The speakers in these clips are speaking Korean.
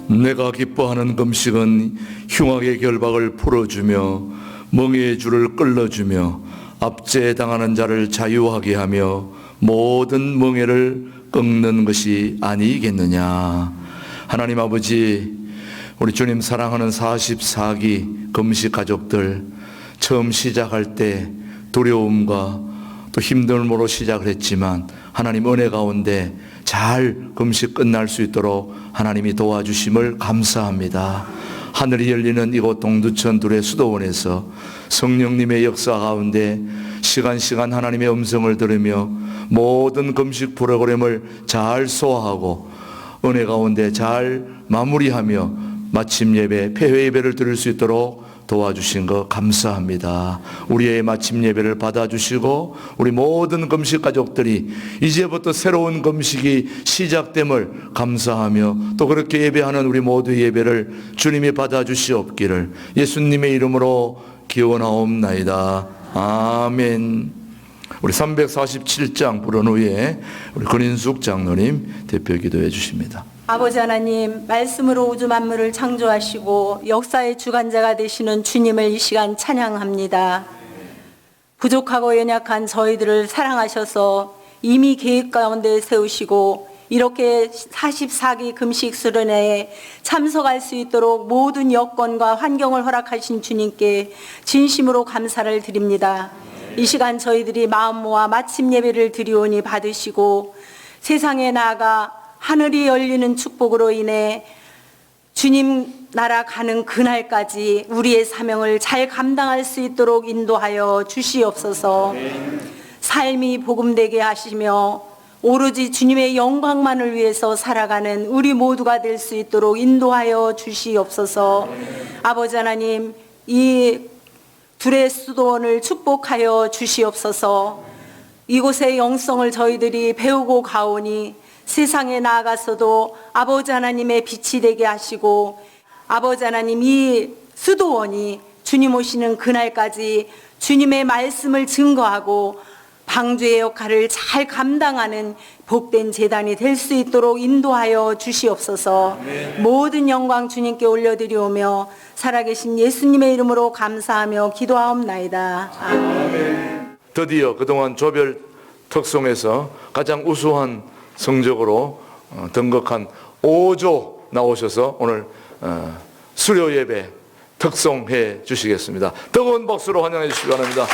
내가 기뻐하는 금식은 흉악의 결박을 풀어주며 멍에의 줄을 끌어주며 압제당하는 자를 자유하게 하며 모든 멍에를 꺾는 것이 아니겠느냐. 하나님 아버지, 우리 주님 사랑하는 44기 금식 가족들, 처음 시작할 때 두려움과 또 힘듦으로 시작을 했지만 하나님 은혜 가운데 잘 금식 끝날 수 있도록 하나님이 도와주심을 감사합니다. 하늘이 열리는 이곳 동두천 둘의 수도원에서 성령님의 역사 가운데 시간 하나님의 음성을 들으며 모든 금식 프로그램을 잘 소화하고 은혜 가운데 잘 마무리하며 마침 예배, 폐회 예배를 드릴 수 있도록 도와주신 것 감사합니다. 우리의 마침 예배를 받아주시고 우리 모든 금식 가족들이 이제부터 새로운 금식이 시작됨을 감사하며 또 그렇게 예배하는 우리 모두의 예배를 주님이 받아주시옵기를 예수님의 이름으로 기원하옵나이다. 아멘. 우리 347장 부른 후에 우리 권인숙 장로님 대표 기도해 주십니다. 아버지 하나님, 말씀으로 우주 만물을 창조하시고 역사의 주관자가 되시는 주님을 이 시간 찬양합니다. 부족하고 연약한 저희들을 사랑하셔서 이미 계획 가운데 세우시고 이렇게 44기 금식 수련회에 참석할 수 있도록 모든 여건과 환경을 허락하신 주님께 진심으로 감사를 드립니다. 이 시간 저희들이 마음 모아 마침 예배를 드리오니 받으시고 세상에 나아가 하늘이 열리는 축복으로 인해 주님 나라 가는 그날까지 우리의 사명을 잘 감당할 수 있도록 인도하여 주시옵소서. 삶이 복음되게 하시며 오로지 주님의 영광만을 위해서 살아가는 우리 모두가 될 수 있도록 인도하여 주시옵소서. 아버지 하나님, 이 둘의 수도원을 축복하여 주시옵소서. 이곳의 영성을 저희들이 배우고 가오니 세상에 나아가서도 아버지 하나님의 빛이 되게 하시고 아버지 하나님, 이 수도원이 주님 오시는 그날까지 주님의 말씀을 증거하고 방주의 역할을 잘 감당하는 복된 제단이 될 수 있도록 인도하여 주시옵소서. 모든 영광 주님께 올려드리오며 살아계신 예수님의 이름으로 감사하며 기도하옵나이다. 아멘. 드디어 그동안 조별 특송에서 가장 우수한 성적으로 등극한 5조 나오셔서 오늘 수료 예배 특송해 주시겠습니다. 뜨거운 박수로 환영해 주시기 바랍니다.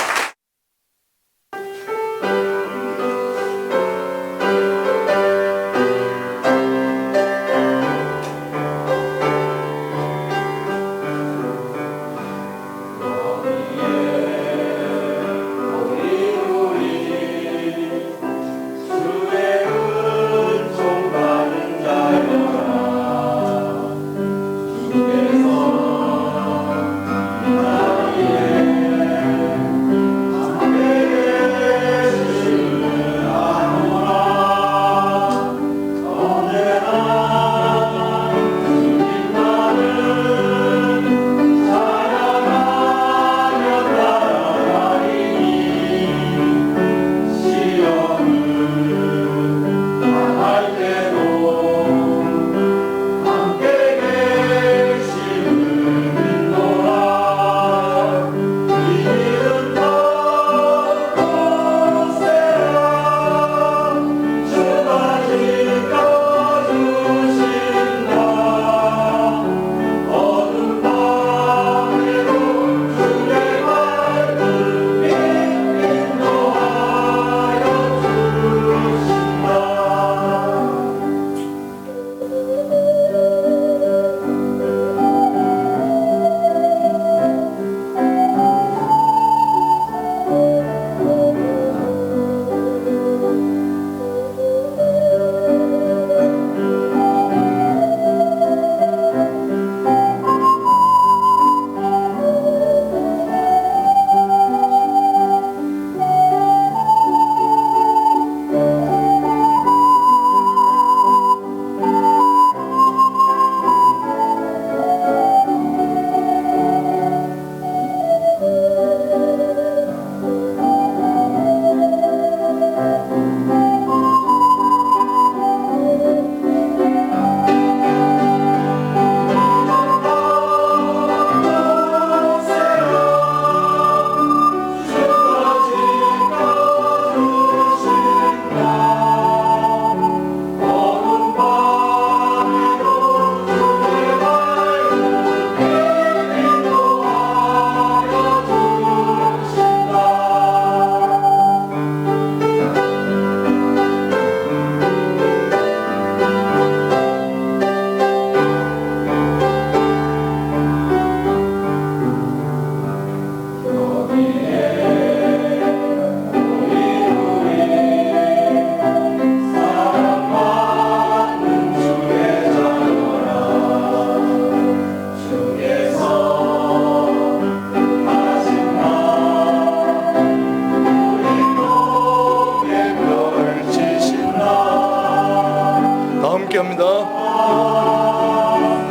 함께합니다.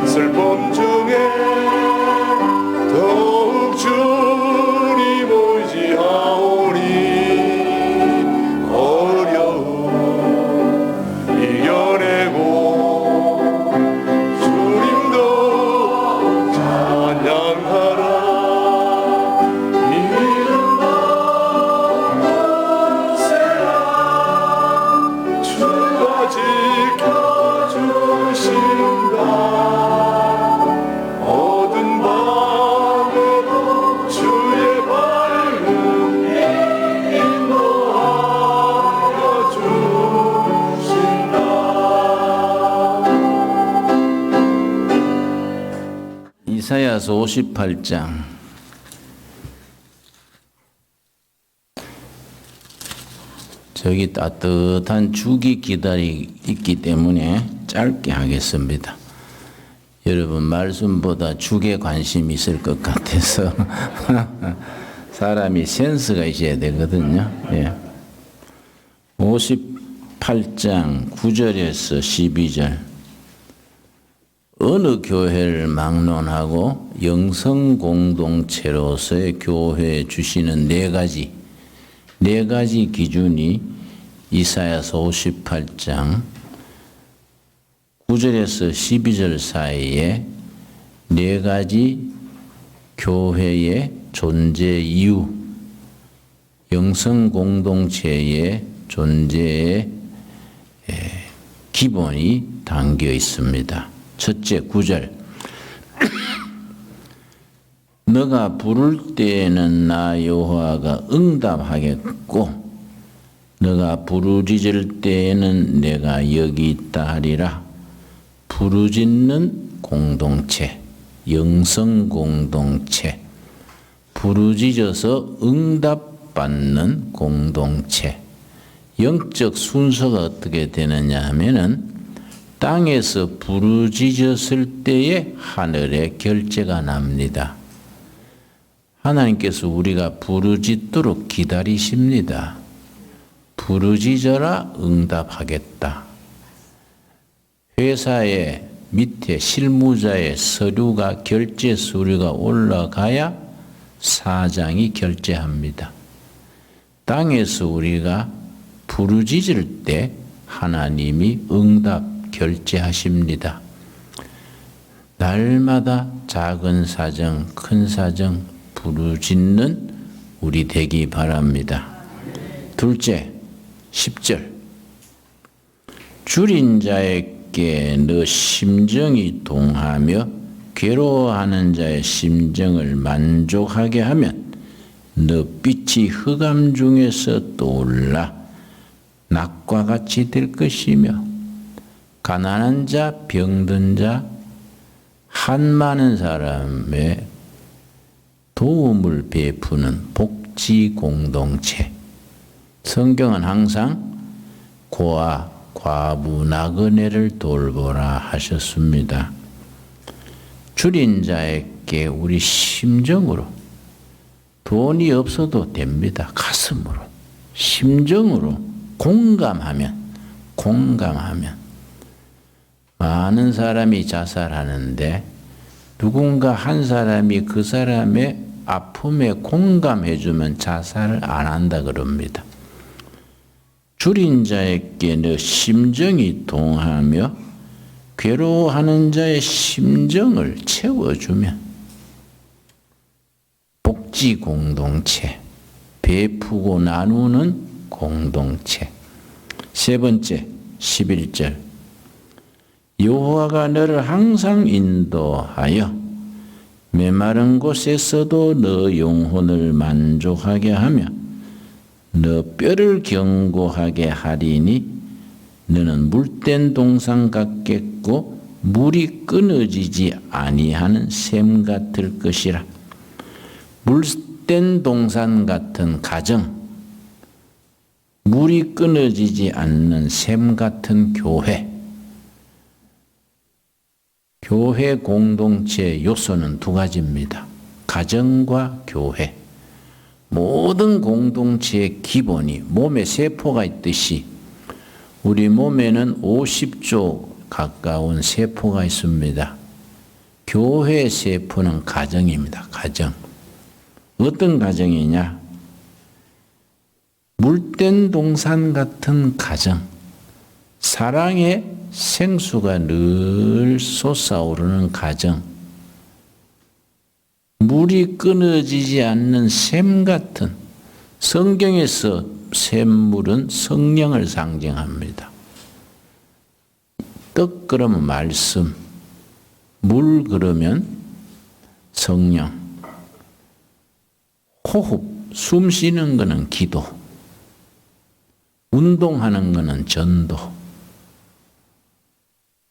슬픔 중에 더욱 주님 의지하오니 어려움 이겨내고 주님도 찬양하라. 이름 받으세라. 주가 지켜주신다. 어두운 밤에도 주의 밝은 인도하여 주신다. 이사야서 58장 저기 따뜻한 죽이 있기 때문에 짧게 하겠습니다. 여러분 말씀보다 죽에 관심이 있을 것 같아서 사람이 센스가 있어야 되거든요. 예. 58장 9절에서 12절 어느 교회를 막론하고 영성 공동체로서의 교회에 주시는 네 가지 기준이 이사야서 58장 9절에서 12절 사이에 네 가지 교회의 존재 이유, 영성 공동체의 존재의 기본이 담겨 있습니다. 첫째 9절 너가 부를 때에는 나 여호와가 응답하겠고 너가 부르짖을 때에는 내가 여기 있다 하리라. 부르짖는 공동체, 영성 공동체, 부르짖어서 응답받는 공동체. 영적 순서가 어떻게 되느냐 하면은 땅에서 부르짖었을 때에 하늘에 결제가 납니다. 하나님께서 우리가 부르짖도록 기다리십니다. 부르짖어라 응답하겠다. 회사의 밑에 실무자의 서류가 결제 서류가 올라가야 사장이 결제합니다. 땅에서 우리가 부르짖을 때 하나님이 응답 결제하십니다. 날마다 작은 사정, 큰 사정 부르짖는 우리 되기 바랍니다. 둘째, 10절. 줄인 자에게 너 심정이 동하며 괴로워하는 자의 심정을 만족하게 하면 너 빛이 흑암 중에서 떠올라 낮과 같이 될 것이며 가난한 자, 병든 자, 한 많은 사람의 도움을 베푸는 복지 공동체. 성경은 항상 고아, 과부, 나그네를 돌보라 하셨습니다. 줄인 자에게 우리 심정으로 돈이 없어도 됩니다. 가슴으로, 심정으로 공감하면 많은 사람이 자살하는데 누군가 한 사람이 그 사람의 아픔에 공감해주면 자살을 안 한다 그럽니다. 줄인 자에게 너 심정이 동하며 괴로워하는 자의 심정을 채워주면 복지 공동체, 베푸고 나누는 공동체. 세 번째, 11절. 여호와가 너를 항상 인도하여 메마른 곳에서도 너 영혼을 만족하게 하며 너 뼈를 견고하게 하리니 너는 물된 동산 같겠고 물이 끊어지지 아니하는 샘 같을 것이라. 물된 동산 같은 가정, 물이 끊어지지 않는 샘 같은 교회. 교회 공동체 요소는 두 가지입니다. 가정과 교회. 모든 공동체의 기본이 몸에 세포가 있듯이 우리 몸에는 50조 가까운 세포가 있습니다. 교회 세포는 가정입니다. 가정. 어떤 가정이냐? 물된 동산 같은 가정. 사랑의 생수가 늘 솟아오르는 가정. 물이 끊어지지 않는 샘 같은, 성경에서 샘물은 성령을 상징합니다. 떡 그러면 말씀, 물 그러면 성령, 호흡, 숨 쉬는 거는 기도, 운동하는 거는 전도,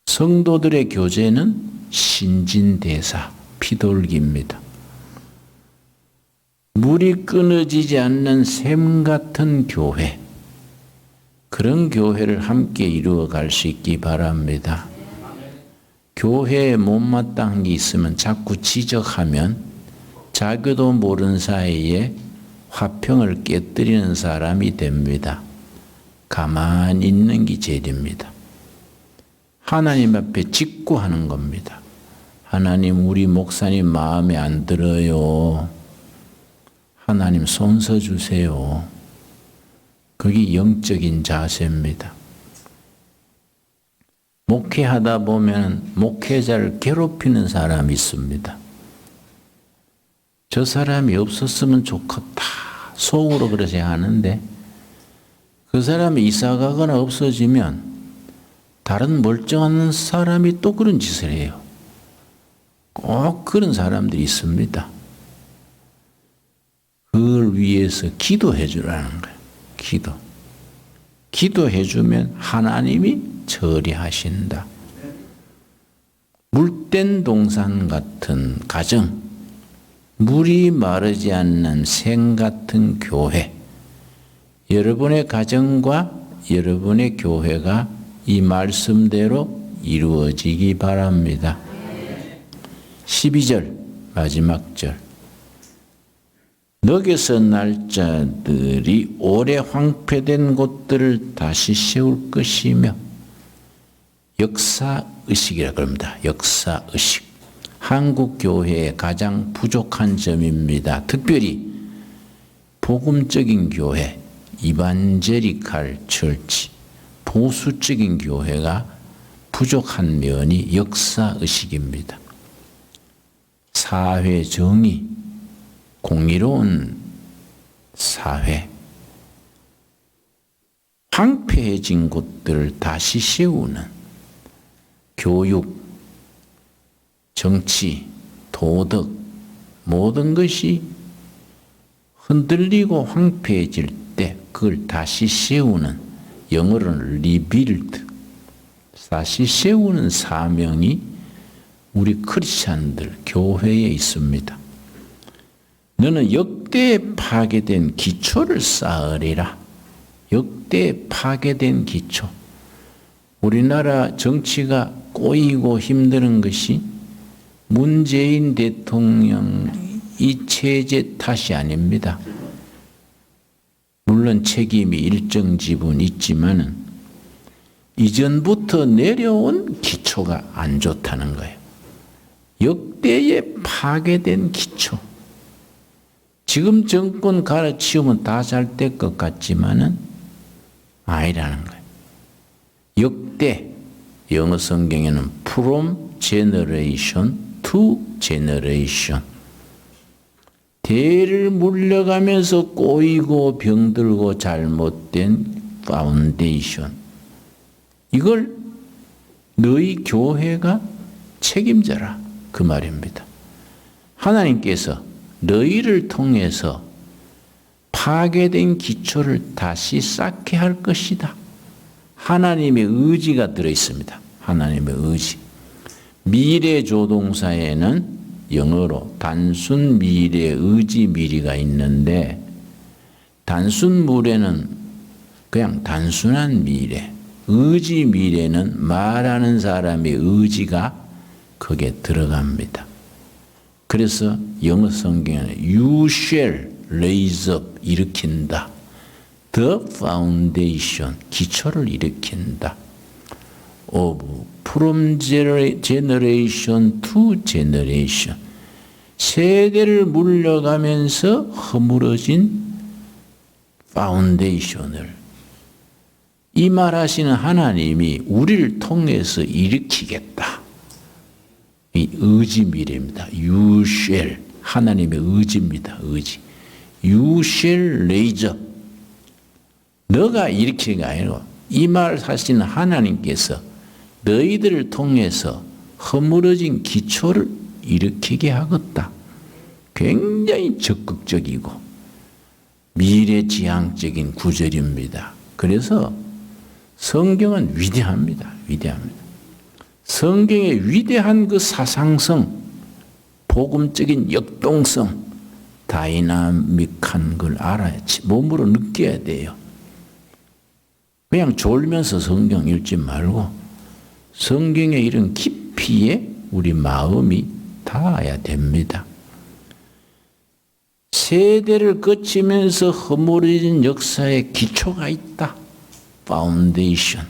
성도들의 교제는 신진대사, 피돌기입니다. 물이 끊어지지 않는 샘 같은 교회, 그런 교회를 함께 이루어 갈 수 있기 바랍니다. 교회에 못마땅한 게 있으면 자꾸 지적하면 자기도 모르는 사이에 화평을 깨뜨리는 사람이 됩니다. 가만히 있는 게 제일입니다. 하나님 앞에 직구하는 겁니다. 하나님, 우리 목사님 마음에 안 들어요. 하나님 손 써주세요. 그게 영적인 자세입니다. 목회하다 보면 목회자를 괴롭히는 사람이 있습니다. 저 사람이 없었으면 좋겠다. 속으로 그러지 하는데 그 사람이 이사 가거나 없어지면 다른 멀쩡한 사람이 또 그런 짓을 해요. 꼭 그런 사람들이 있습니다. 그걸 위해서 기도해 주라는 거예요. 기도해 주면 하나님이 처리하신다. 물된 동산 같은 가정, 물이 마르지 않는 생 같은 교회, 여러분의 가정과 여러분의 교회가 이 말씀대로 이루어지기 바랍니다. 12절 마지막 절. 너게서 날자들이 오래 황폐된 곳들을 다시 세울 것이며, 역사의식이라고 합니다. 역사의식. 한국 교회의 가장 부족한 점입니다. 특별히 복음적인 교회, 이반제리칼 처치, 보수적인 교회가 부족한 면이 역사의식입니다. 사회 정의, 공의로운 사회, 황폐해진 곳들을 다시 세우는 교육, 정치, 도덕, 모든 것이 흔들리고 황폐해질 때 그걸 다시 세우는, 영어로는 리빌드, 다시 세우는 사명이 우리 크리스찬들 교회에 있습니다. 너는 역대에 파괴된 기초를 쌓으리라. 역대에 파괴된 기초. 우리나라 정치가 꼬이고 힘드는 것이 문재인 대통령 이 체제 탓이 아닙니다. 물론 책임이 일정 지분 있지만은 이전부터 내려온 기초가 안 좋다는 거예요. 역대에 파괴된 기초. 지금 정권 갈아치우면 다 잘 될 것 같지만은 아니라는 거예요. 역대, 영어 성경에는 from generation to generation. 대를 물려가면서 꼬이고 병들고 잘못된 파운데이션. 이걸 너희 교회가 책임져라. 그 말입니다. 하나님께서 너희를 통해서 파괴된 기초를 다시 쌓게 할 것이다. 하나님의 의지가 들어있습니다. 하나님의 의지. 미래 조동사에는 영어로 단순 미래, 의지 미래가 있는데, 단순 물에는 그냥 단순한 미래, 의지 미래는 말하는 사람의 의지가 거기에 들어갑니다. 그래서 영어 성경에는 You shall raise up, 일으킨다. The foundation, 기초를 일으킨다. of from generation to generation. 세대를 물려가면서 허물어진 파운데이션을 이 말하시는 하나님이 우리를 통해서 일으키겠다. 이 의지 미래입니다. You shall. 하나님의 의지입니다. 의지. You shall raise up. 너가 일으키는 게 아니고 이 말 하시는 하나님께서 너희들을 통해서 허물어진 기초를 일으키게 하겠다. 굉장히 적극적이고 미래지향적인 구절입니다. 그래서 성경은 위대합니다. 위대합니다. 성경의 위대한 그 사상성, 복음적인 역동성, 다이나믹한 걸 알아야 몸으로 느껴야 돼요. 그냥 졸면서 성경 읽지 말고 성경의 이런 깊이에 우리 마음이 닿아야 됩니다. 세대를 거치면서 허물어진 역사에 기초가 있다. 파운데이션.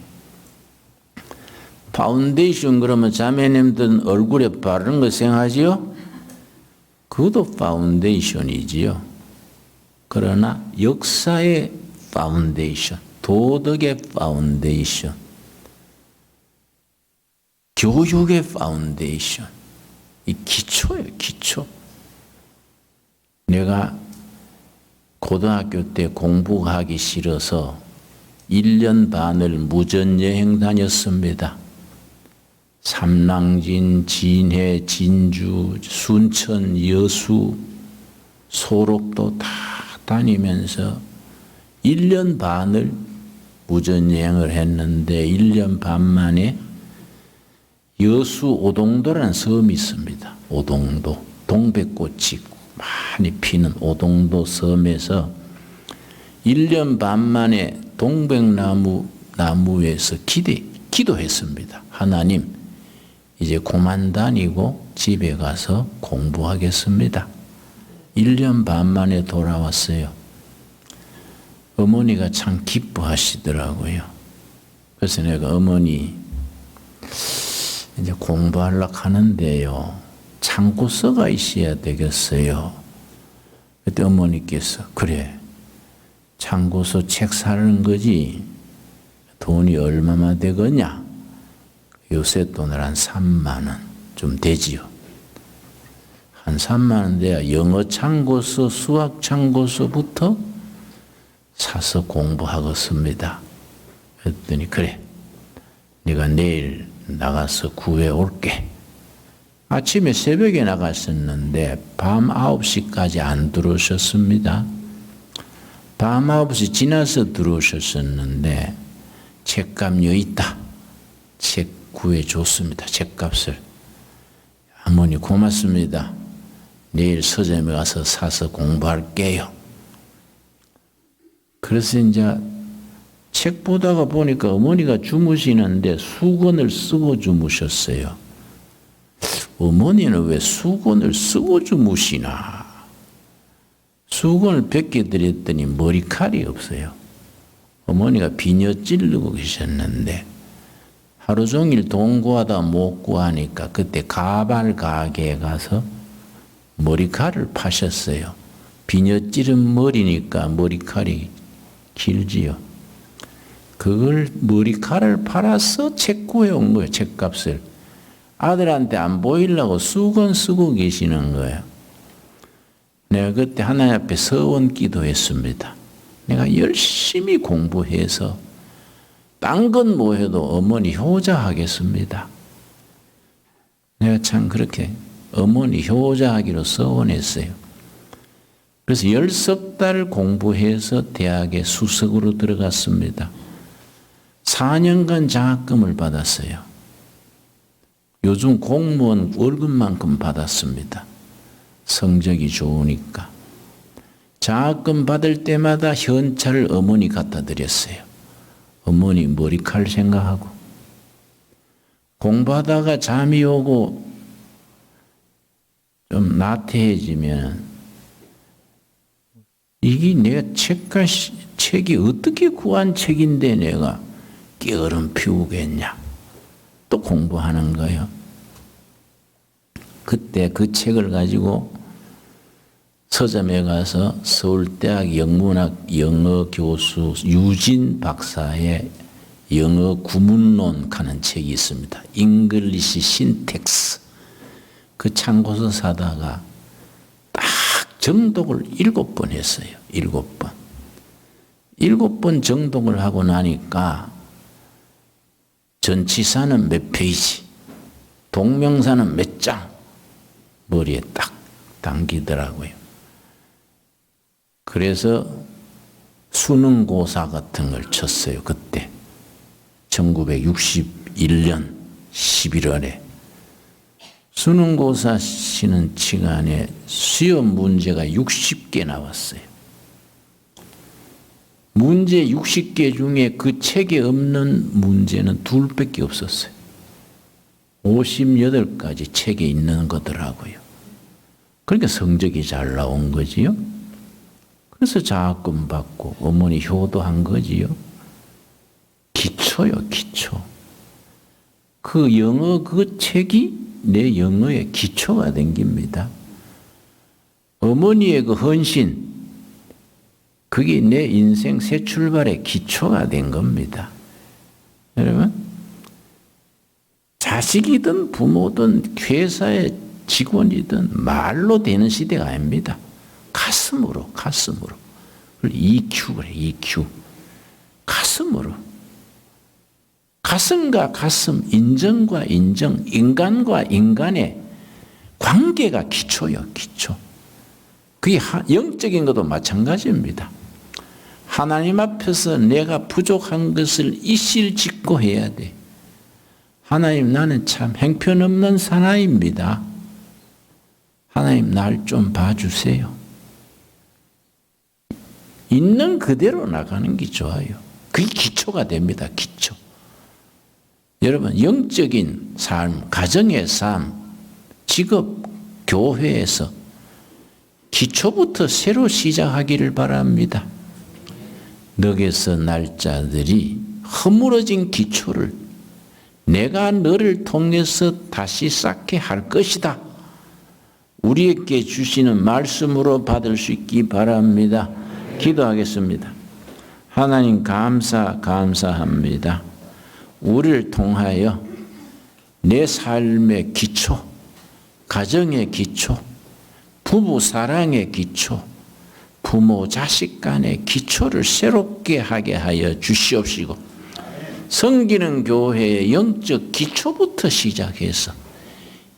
파운데이션 그러면 자매님들 얼굴에 바르는 거 생각하지요? 그것도 파운데이션이지요. 그러나 역사의 파운데이션, 도덕의 파운데이션, 교육의 파운데이션, 이 기초예요, 기초. 내가 고등학교 때 공부하기 싫어서 1년 반을 무전여행 다녔습니다. 삼랑진, 진해, 진주, 순천, 여수, 소록도 다 다니면서 1년 반을 무전여행을 했는데 1년 반 만에 여수 오동도라는 섬이 있습니다. 오동도, 동백꽃이 많이 피는 오동도 섬에서 1년 반 만에 동백나무에서 기도했습니다. 하나님, 이제 그만 다니고 집에 가서 공부하겠습니다. 1년 반 만에 돌아왔어요. 어머니가 참 기뻐하시더라고요. 그래서 내가 어머니, 이제 공부하려고 하는데요. 창고서가 있어야 되겠어요. 그때 어머니께서 그래, 창고서 책 사는 거지 돈이 얼마나 되겠냐? 요새 돈을 한 3만 원 좀 되지요. 한 3만 원 돼야 영어 창고서, 수학 창고서부터 사서 공부하겠습니다. 그랬더니 그래, 네가 내일 나가서 구해 올게. 아침에 새벽에 나갔었는데 밤 9시까지 안 들어오셨습니다. 밤 9시 지나서 들어오셨었는데 책값 여기 있다. 책 구해줬습니다. 책값을. 어머니 고맙습니다. 내일 서점에 가서 사서 공부할게요. 그래서 이제 책 보다가 보니까 어머니가 주무시는데 수건을 쓰고 주무셨어요. 어머니는 왜 수건을 쓰고 주무시나? 수건을 벗겨드렸더니 머리칼이 없어요. 어머니가 비녀 찌르고 계셨는데 하루 종일 돈 구하다 못 구하니까 그때 가발 가게에 가서 머리칼을 파셨어요. 비녀 찌른 머리니까 머리칼이 길지요. 그걸 머리칼을 팔아서 책 구해온 거예요. 책값을. 아들한테 안 보이려고 수건 쓰고 계시는 거예요. 내가 그때 하나님 앞에 서원 기도했습니다. 내가 열심히 공부해서 딴 건 뭐 해도 어머니 효자하겠습니다. 내가 참 그렇게 어머니 효자하기로 서원했어요. 그래서 10석 공부해서 대학에 수석으로 들어갔습니다. 4년간 장학금을 받았어요. 요즘 공무원 월급만큼 받았습니다. 성적이 좋으니까. 장학금 받을 때마다 현찰을 어머니 갖다 드렸어요. 어머니 머리칼 생각하고. 공부하다가 잠이 오고 좀 나태해지면 이게 내가 책이 어떻게 구한 책인데 내가 게으름 피우겠냐. 또 공부하는 거예요. 그때 그 책을 가지고 서점에 가서 서울대학 영문학 영어 교수 유진 박사의 영어 구문론 하는 책이 있습니다. 잉글리시 신텍스. 그 참고서 사다가 딱 정독을 7번 했어요. 7번. 7번 정독을 하고 나니까 전치사는 몇 페이지, 동명사는 몇 장 머리에 딱 당기더라고요. 그래서 수능고사 같은 걸 쳤어요. 그때 1961년 11월에 수능고사 치는 시간에 시험 문제가 60개 나왔어요. 문제 60개 중에 그 책에 없는 문제는 2밖에 없었어요. 58가지 책에 있는 거더라고요. 그러니까 성적이 잘 나온 거지요. 그래서 장학금 받고 어머니 효도한 거지요. 기초요, 기초. 그 영어 그 책이 내 영어의 기초가 된 겁니다. 어머니의 그 헌신, 그게 내 인생 새 출발의 기초가 된 겁니다. 여러분, 자식이든 부모든 회사의 직원이든 말로 되는 시대가 아닙니다. 가슴으로, 가슴으로. EQ 그래, EQ. 가슴으로. 가슴과 가슴, 인정과 인정, 인간과 인간의 관계가 기초요, 기초. 그게 영적인 것도 마찬가지입니다. 하나님 앞에서 내가 부족한 것을 이실직고 해야 돼. 하나님, 나는 참 형편없는 사나이입니다. 하나님, 날 좀 봐주세요. 있는 그대로 나가는 게 좋아요. 그게 기초가 됩니다. 기초. 여러분, 영적인 삶, 가정의 삶, 직업, 교회에서 기초부터 새로 시작하기를 바랍니다. 너게서 날짜들이 허물어진 기초를 내가 너를 통해서 다시 쌓게 할 것이다. 우리에게 주시는 말씀으로 받을 수 있기 바랍니다. 기도하겠습니다. 하나님, 감사합니다. 우리를 통하여 내 삶의 기초, 가정의 기초, 부부 사랑의 기초, 부모 자식 간의 기초를 새롭게 하게 하여 주시옵시고, 섬기는 교회의 영적 기초부터 시작해서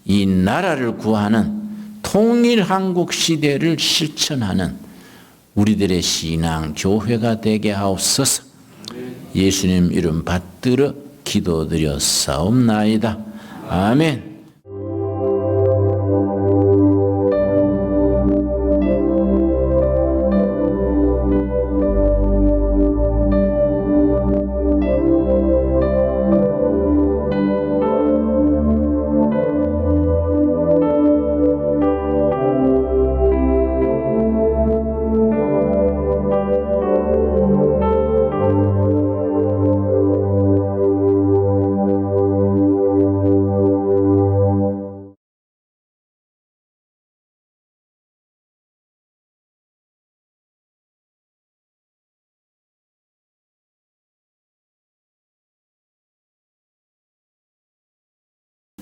이 나라를 구하는 통일 한국 시대를 실천하는 우리들의 신앙 교회가 되게 하옵소서. 예수님 이름 받들어 기도드려 싸움나이다. 아멘.